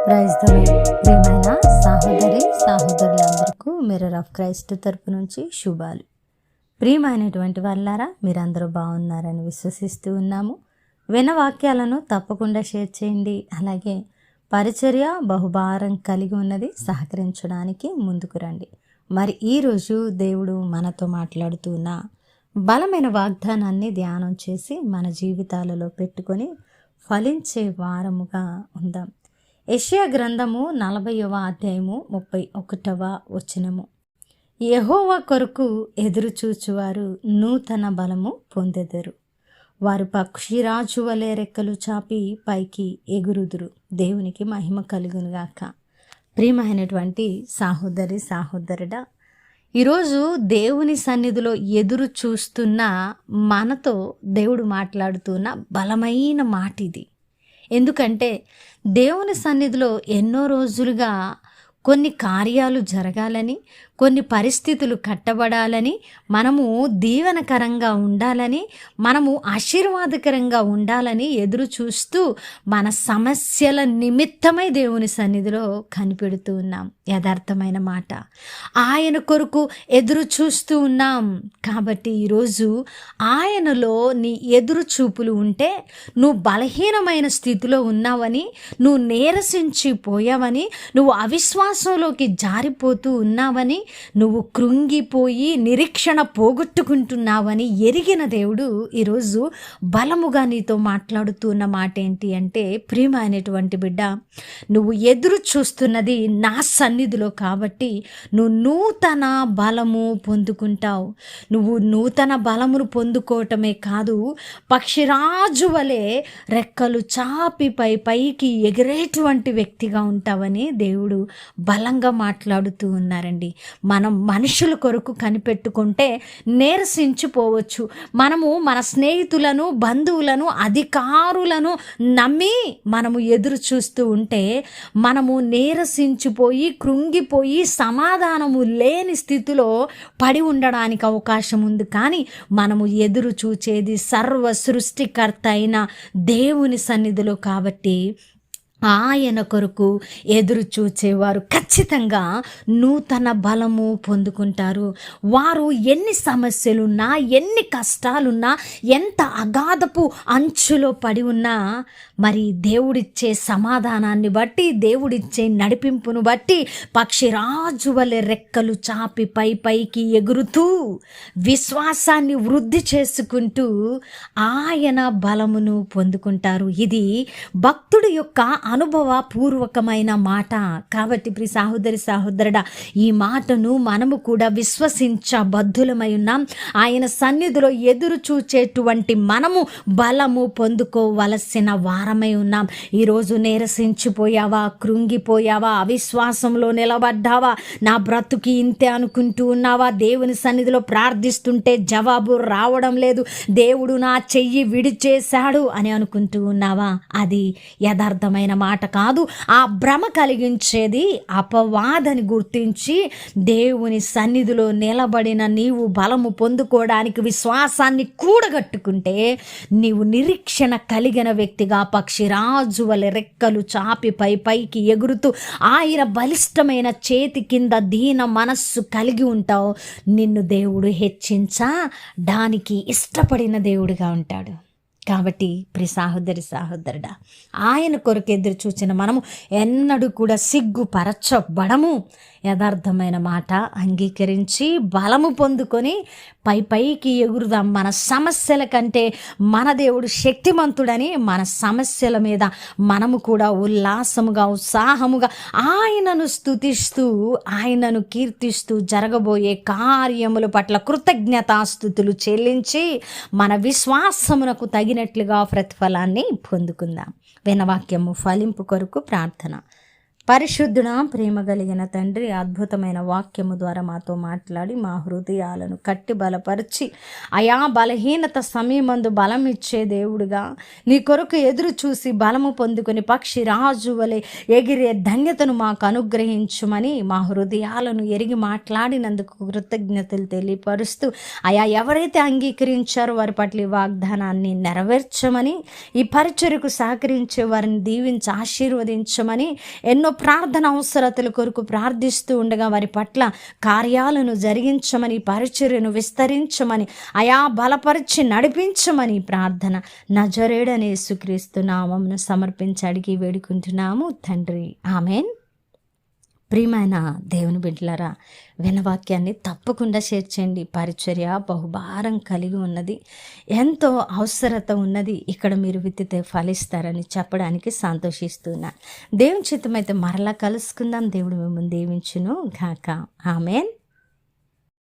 Praise the lord. ప్రియమైన సహోదరులందరికీ mirror of Christ తరపు నుంచి శుభాలు. ప్రియమైనటువంటి వాళ్ళారా, మీరందరూ బాగున్నారని విశ్వసిస్తూ ఉన్నాము. విన్న వాక్యాలను తప్పకుండా షేర్ చేయండి. అలాగే పరిచర్య బహుభారం కలిగి ఉన్నది, సహకరించడానికి ముందుకు రండి. మరి ఈరోజు దేవుడు మనతో మాట్లాడుతూ ఉన్న బలమైన వాగ్దానాన్ని ధ్యానం చేసి మన జీవితాలలో పెట్టుకొని ఫలించే వారముగా ఉందాం. యెషయా గ్రంథము 40వ అధ్యాయము 31వ వచనము. యెహోవా కొరకు ఎదురు చూచువారు నూతన బలము పొందెదరు. వారు పక్షిరాజు వలె రెక్కలు చాపి పైకి ఎగురుదురు. దేవునికి మహిమ కలుగునుగాక. ప్రియమైనటువంటి సహోదరుడా, ఈరోజు దేవుని సన్నిధిలో ఎదురు చూస్తున్న మనతో దేవుడు మాట్లాడుతున్న బలమైన మాట ఇది. ఎందుకంటే దేవుని సన్నిధిలో ఎన్నో రోజులుగా కొన్ని కార్యాలు జరగాలని, కొన్ని పరిస్థితులు కట్టబడాలని, మనము దీవెనకరంగా ఉండాలని, మనము ఆశీర్వాదకరంగా ఉండాలని ఎదురు చూస్తూ మన సమస్యల నిమిత్తమై దేవుని సన్నిధిలో కనిపెడుతూ ఉన్నాం. యథార్థమైన మాట. ఆయన కొరకు ఎదురు చూస్తూ ఉన్నాం. కాబట్టి ఈరోజు ఆయనలో నీ ఎదురు చూపులు ఉంటే నువ్వు బలహీనమైన స్థితిలో ఉన్నావని, నువ్వు నీరసించిపోయావని, నువ్వు అవిశ్వాసంలోకి జారిపోతూ ఉన్నావని, నువ్వు కృంగిపోయి నిరీక్షణ పోగొట్టుకుంటున్నావని ఎరిగిన దేవుడు ఈరోజు బలముగా నీతో మాట్లాడుతున్న మాట ఏంటి అంటే, ప్రియమైనటువంటి బిడ్డ, నువ్వు ఎదురు చూస్తున్నది నా సన్నిధిలో కాబట్టి నువ్వు నూతన బలము పొందుకుంటావు. నువ్వు నూతన బలమును పొందుకోవటమే కాదు, పక్షిరాజు వలె రెక్కలు చాపి పైకి ఎగిరేటువంటి వ్యక్తిగా ఉంటావని దేవుడు బలంగా మాట్లాడుతూ ఉన్నారండి. మనం మనుషుల కొరకు కనిపెట్టుకుంటే నీరసించిపోవచ్చు. మనము మన స్నేహితులను, బంధువులను, అధికారులను నమ్మి మనము ఎదురు చూస్తూ ఉంటే మనము నీరసించిపోయి, కృంగిపోయి, సమాధానము లేని స్థితిలో పడి ఉండడానికి అవకాశం ఉంది. కానీ మనము ఎదురు చూచేది సర్వ సృష్టికర్త అయిన దేవుని సన్నిధిలో కాబట్టి ఆయన కొరకు ఎదురు చూచేవారు ఖచ్చితంగా నూతన బలము పొందుకుంటారు. వారు ఎన్ని సమస్యలున్నా, ఎన్ని కష్టాలున్నా, ఎంత అగాధపు అంచులో పడి ఉన్నా, మరి దేవుడిచ్చే సమాధానాన్ని బట్టి, దేవుడిచ్చే నడిపింపును బట్టి పక్షిరాజు వలె రెక్కలు చాపి పైకి ఎగురుతూ విశ్వాసాన్ని వృద్ధి చేసుకుంటూ ఆయన బలమును పొందుకుంటారు. ఇది భక్తుడి యొక్క అనుభవపూర్వకమైన మాట. కాబట్టి ప్రియ సహోదరుడా, ఈ మాటను మనము కూడా విశ్వసించబద్ధులమై ఉన్నాం. ఆయన సన్నిధిలో ఎదురు చూచేటువంటి మనము బలము పొందుకోవలసిన వారమై ఉన్నాం. ఈరోజు నీరసించిపోయావా, కృంగిపోయావా, అవిశ్వాసంలో నిలబడ్డావా, నా బ్రతుకి ఇంతే అనుకుంటూ ఉన్నావా, దేవుని సన్నిధిలో ప్రార్థిస్తుంటే జవాబు రావడం లేదు, దేవుడు నా చెయ్యి విడిచేశాడు అని అనుకుంటూ ఉన్నావా, అది యథార్థమైన మాట కాదు. ఆ భ్రమ కలిగించేది అపవాదని గుర్తించి దేవుని సన్నిధిలో నిలబడిన నీవు బలము పొందుకోవడానికి విశ్వాసాన్ని కూడగట్టుకుంటే నీవు నిరీక్షణ కలిగిన వ్యక్తిగా పక్షిరాజు వలె రెక్కలు చాపి పైకి ఎగురుతూ ఆయన బలిష్టమైన చేతి కింద దీన మనస్సు కలిగి ఉంటావు. నిన్ను దేవుడు హెచ్చించడానికి ఇష్టపడిన దేవుడిగా ఉంటాడు. కాబట్టి ప్రియ సహోదరుడా, ఆయన కొరకు ఎదురు చూచిన మనము ఎన్నడూ కూడా సిగ్గుపరచబడము. యథార్థమైన మాట అంగీకరించి బలము పొందుకొని పైకి ఎగురుదాం. మన సమస్యల కంటే మన దేవుడు శక్తిమంతుడని మన సమస్యల మీద మనము కూడా ఉల్లాసముగా, ఉత్సాహముగా ఆయనను స్తుతిస్తూ, ఆయనను కీర్తిస్తూ జరగబోయే కార్యముల పట్ల కృతజ్ఞతాస్తుతులు చెల్లించి మన విశ్వాసమునకు తగినట్లుగా ప్రతిఫలాన్ని పొందుకుందాం. వినవాక్యము ఫలింపు కొరకు ప్రార్థన. పరిశుద్ధుడా, ప్రేమ కలిగిన తండ్రి, అద్భుతమైన వాక్యము ద్వారా మాతో మాట్లాడి మా హృదయాలను కట్టి బలపరిచి అయా బలహీనత సమయమందు బలం ఇచ్చే దేవుడుగా నీ కొరకు ఎదురు చూసి బలము పొందుకొని పక్షి రాజు వలె ఎగిరే ధన్యతను మాకు అనుగ్రహించుమని మా హృదయాలను ఎరిగి మాట్లాడినందుకు కృతజ్ఞతలు తెలియపరుస్తూ అయా ఎవరైతే అంగీకరించారో వారి పట్ల ఈ వాగ్దానాన్ని నెరవేర్చమని, ఈ పరిచర్యకు సహకరించే వారిని దీవించి ఆశీర్వదించమని, ఎన్నో ప్రార్థన అవసరతల కొరకు ప్రార్థిస్తూ ఉండగా వారి పట్ల కార్యాలను జరిగించమని, పరిచర్యను విస్తరించమని, అయా బలపరిచి నడిపించమని ప్రార్థన నజరేయుడైన యేసుక్రీస్తు నామమున సమర్పించి అడిగి వేడుకుంటున్నాము తండ్రి, ఆమెన్. ప్రియమైన దేవుని బిడ్డలారా, వినవాక్యాన్ని తప్పకుండా షేర్ చేయండి. పరిచర్య బహుభారం కలిగి ఉన్నది, ఎంతో అవసరత ఉన్నది. ఇక్కడ మీరు విత్తితే ఫలిస్తారని చెప్పడానికి సంతోషిస్తున్నాను. దేవుని చిత్తమైతే మరలా కలుసుకుందాం. దేవుడు మిమ్మల్ని దీవించును గాక. ఆమెన్.